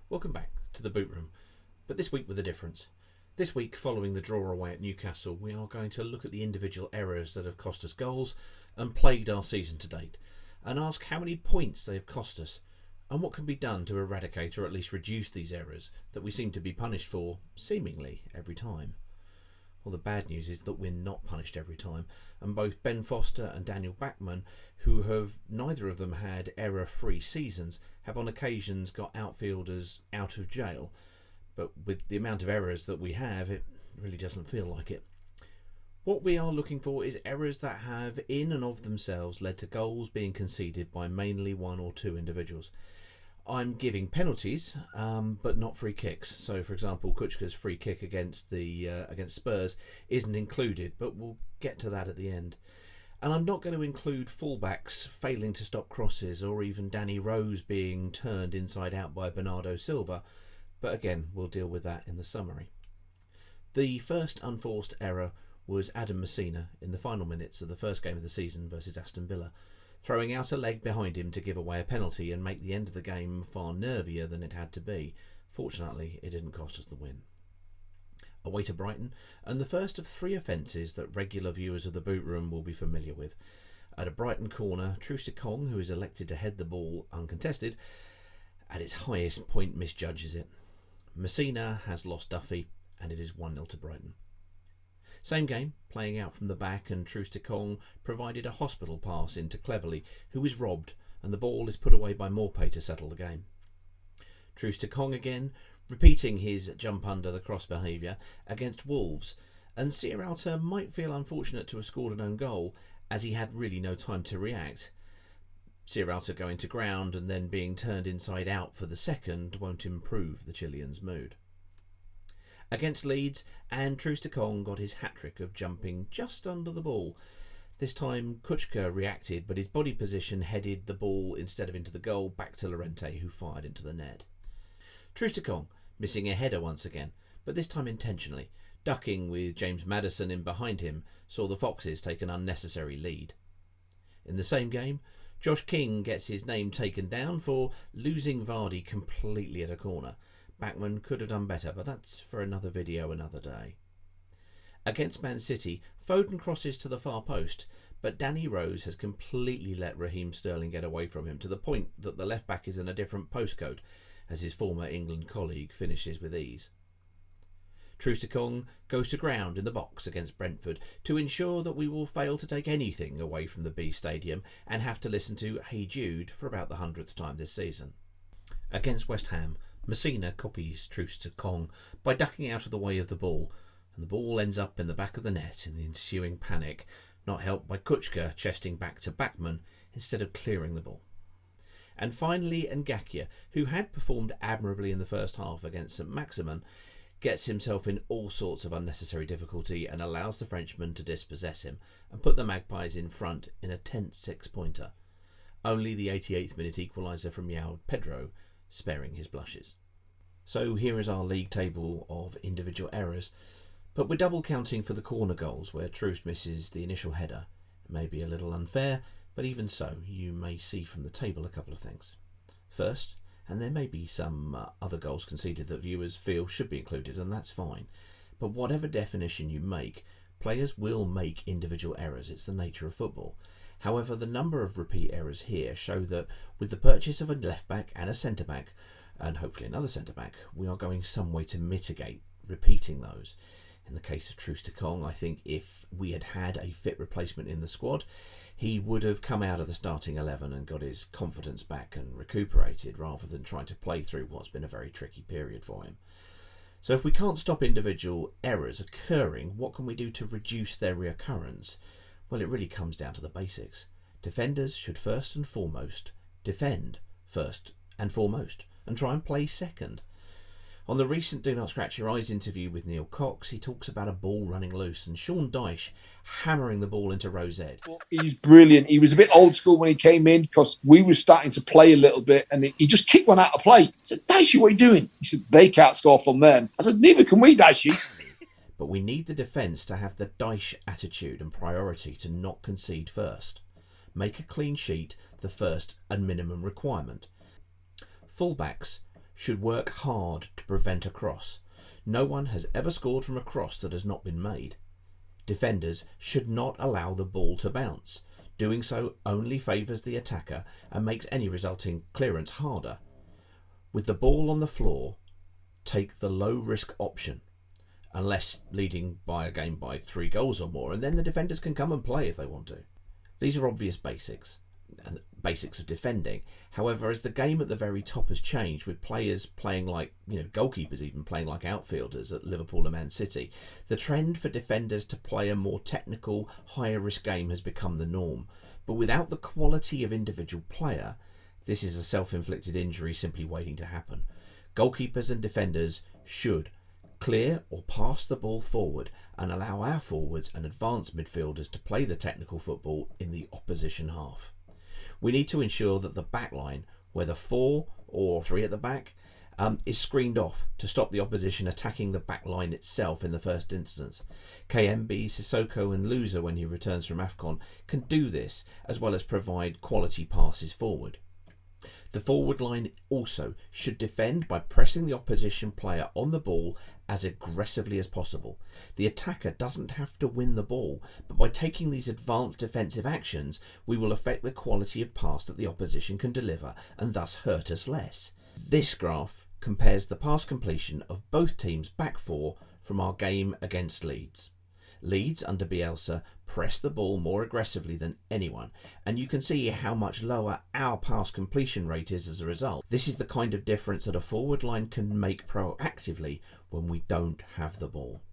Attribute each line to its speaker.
Speaker 1: Welcome back to the Boot Room, but this week with a difference. This week, following the draw away at Newcastle, we are going to look at the individual errors that have cost us goals and plagued our season to date, and ask how many points they have cost us, and what can be done to eradicate or at least reduce these errors that we seem to be punished for, seemingly, every time. Well, the bad news is that we're not punished every time, and both Ben Foster and Daniel Bachmann, who have neither of them had error-free seasons, have on occasions got outfielders out of jail. But with the amount of errors that we have, it really doesn't feel like it. What we are looking for is errors that have in and of themselves led to goals being conceded by mainly one or two individuals. I'm giving penalties, but not free kicks. So, for example, Kuchka's free kick against Spurs isn't included, but we'll get to that at the end. And I'm not going to include fullbacks failing to stop crosses, or even Danny Rose being turned inside out by Bernardo Silva. But again, we'll deal with that in the summary. The first unforced error was Adam Messina in the final minutes of the first game of the season versus Aston Villa, throwing out a leg behind him to give away a penalty and make the end of the game far nervier than it had to be. Fortunately, it didn't cost us the win. Away to Brighton, and the first of three offences that regular viewers of the Boot Room will be familiar with. At a Brighton corner, Troost-Ekong, who is elected to head the ball uncontested, at its highest point misjudges it. Messina has lost Duffy, and it is 1-0 to Brighton. Same game, playing out from the back, and Troost-Ekong provided a hospital pass into Cleverley, who is robbed, and the ball is put away by Morpay to settle the game. Troost-Ekong again, repeating his jump under the cross behaviour against Wolves, and Sierralta might feel unfortunate to have scored an own goal, as he had really no time to react. Sierralta going to ground and then being turned inside out for the second won't improve the Chilean's mood. Against Leeds, and Troost-Ekong got his hat-trick of jumping just under the ball. This time Kuchka reacted, but his body position headed the ball instead of into the goal back to Llorente, who fired into the net. Troost-Ekong missing a header once again, but this time intentionally, ducking with James Maddison in behind him, saw the Foxes take an unnecessary lead. In the same game, Josh King gets his name taken down for losing Vardy completely at a corner. Bachmann could have done better, but that's for another video another day. Against Man City, Foden crosses to the far post, but Danny Rose has completely let Raheem Sterling get away from him, to the point that the left-back is in a different postcode, as his former England colleague finishes with ease. Troost-Ekong goes to ground in the box against Brentford to ensure that we will fail to take anything away from the B Stadium and have to listen to Hey Jude for about the 100th time this season. Against West Ham, Messina copies Troost-Ekong by ducking out of the way of the ball, and the ball ends up in the back of the net in the ensuing panic, not helped by Kuchka chesting back to Bachmann instead of clearing the ball. And finally, Ngakia, who had performed admirably in the first half against St Maximin, gets himself in all sorts of unnecessary difficulty and allows the Frenchman to dispossess him and put the Magpies in front in a tense six-pointer. Only the 88th minute equaliser from João Pedro sparing his blushes. So here is our league table of individual errors, but we're double counting for the corner goals where Troost misses the initial header. It may be a little unfair, but even so, you may see from the table a couple of things. First, and there may be some other goals conceded that viewers feel should be included, and that's fine, but whatever definition you make, players will make individual errors. It's the nature of football. However, the number of repeat errors here show that with the purchase of a left-back and a centre-back, and hopefully another centre-back, we are going some way to mitigate repeating those. In the case of Troost-Ekong, I think if we had had a fit replacement in the squad, he would have come out of the starting 11 and got his confidence back and recuperated, rather than trying to play through what's been a very tricky period for him. So if we can't stop individual errors occurring, what can we do to reduce their reoccurrence? Well, it really comes down to the basics. Defenders should first and foremost defend first and foremost and try and play second. On the recent Do Not Scratch Your Eyes interview with Neil Cox, he talks about a ball running loose and Sean Dyche hammering the ball into Rosette.
Speaker 2: He's brilliant. He was a bit old school when he came in because we were starting to play a little bit and he just kicked one out of play. I said, Dyche, what are you doing? He said, they can't score from them. I said, neither can we, Dyche.
Speaker 1: But we need the defence to have the Dyche attitude and priority to not concede first. Make a clean sheet the first and minimum requirement. Fullbacks should work hard to prevent a cross. No one has ever scored from a cross that has not been made. Defenders should not allow the ball to bounce. Doing so only favours the attacker and makes any resulting clearance harder. With the ball on the floor, take the low-risk option, unless leading by a game by 3 goals or more, and then the defenders can come and play if they want to. These are obvious basics, and basics of defending. However, as the game at the very top has changed, with players playing like, goalkeepers even playing like outfielders at Liverpool and Man City, the trend for defenders to play a more technical, higher risk game has become the norm. But without the quality of individual player, this is a self-inflicted injury simply waiting to happen. Goalkeepers and defenders should clear or pass the ball forward and allow our forwards and advanced midfielders to play the technical football in the opposition half. We need to ensure that the back line, whether 4 or 3 at the back, is screened off to stop the opposition attacking the back line itself in the first instance. KMB, Sissoko and Louza, when he returns from AFCON, can do this, as well as provide quality passes forward. The forward line also should defend by pressing the opposition player on the ball as aggressively as possible. The attacker doesn't have to win the ball, but by taking these advanced defensive actions, we will affect the quality of pass that the opposition can deliver and thus hurt us less. This graph compares the pass completion of both teams' back 4 from our game against Leeds. Leeds under Bielsa press the ball more aggressively than anyone, and you can see how much lower our pass completion rate is as a result. This is the kind of difference that a forward line can make proactively when we don't have the ball.